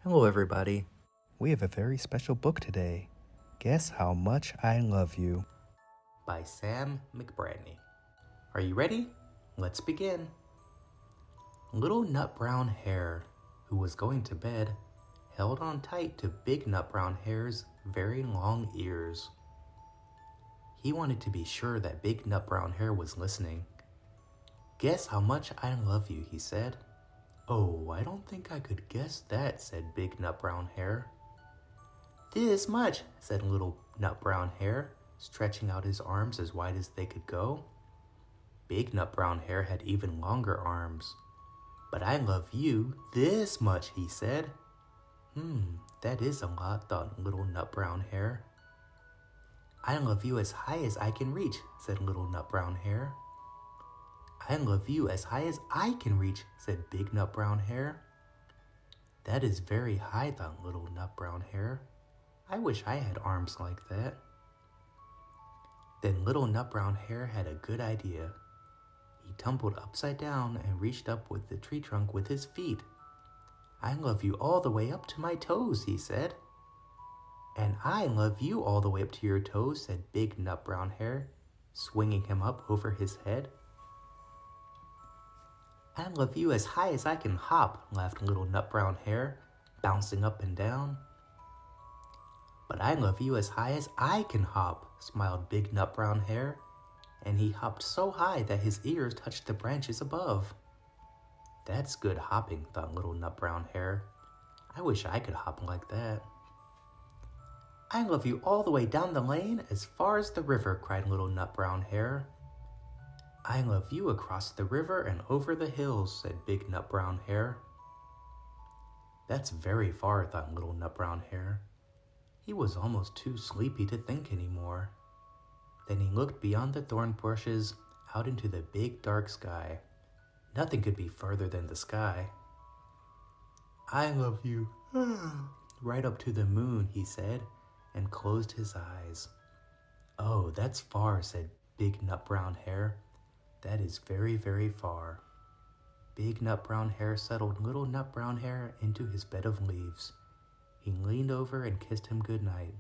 Hello, everybody. We have a very special book today. Guess How Much I Love You by Sam McBratney. Are you ready? Let's begin. Little Nut Brown Hare, who was going to bed, held on tight to Big Nut Brown Hare's very long ears. He wanted to be sure that Big Nut Brown Hare was listening. Guess how much I love you, he said. Oh, I don't think I could guess that, said Big Nut Brown Hare. This much, said Little Nut Brown Hare, stretching out his arms as wide as they could go. Big Nut Brown Hare had even longer arms. But I love you this much, he said. That is a lot, thought Little Nut Brown Hare. I love you as high as I can reach, said Little Nut Brown Hare. I love you as high as I can reach, said Big Nut Brown Hare. That is very high, thought Little Nut Brown Hare. I wish I had arms like that. Then Little Nut Brown Hare had a good idea. He tumbled upside down and reached up with the tree trunk with his feet. I love you all the way up to my toes, he said. And I love you all the way up to your toes, said Big Nut Brown Hare, swinging him up over his head. I love you as high as I can hop, laughed Little Nut Brown Hare, bouncing up and down. But I love you as high as I can hop, smiled Big Nut Brown Hare, and he hopped so high that his ears touched the branches above. That's good hopping, thought Little Nut Brown Hare. I wish I could hop like that. I love you all the way down the lane as far as the river, cried Little Nut Brown Hare. I love you across the river and over the hills, said Big Nut Brown Hare. That's very far, thought Little Nut Brown Hare. He was almost too sleepy to think anymore. Then he looked beyond the thorn bushes out into the big dark sky. Nothing could be further than the sky. I love you right up to the moon, he said, and closed his eyes. Oh, that's far, said Big Nut Brown Hare. That is very, very far. Big Nut Brown Hare settled Little Nut Brown Hare into his bed of leaves. He leaned over and kissed him good night.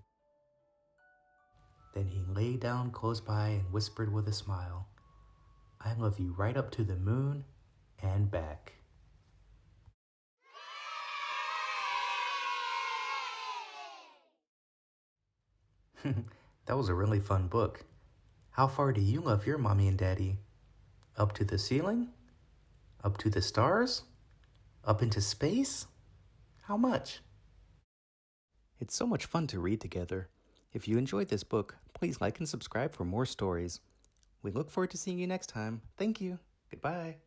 Then he lay down close by and whispered with a smile, I love you right up to the moon and back. That was a really fun book. How far do you love your mommy and daddy? Up to the ceiling? Up to the stars? Up into space? How much? It's so much fun to read together. If you enjoyed this book, please like and subscribe for more stories. We look forward to seeing you next time. Thank you. Goodbye.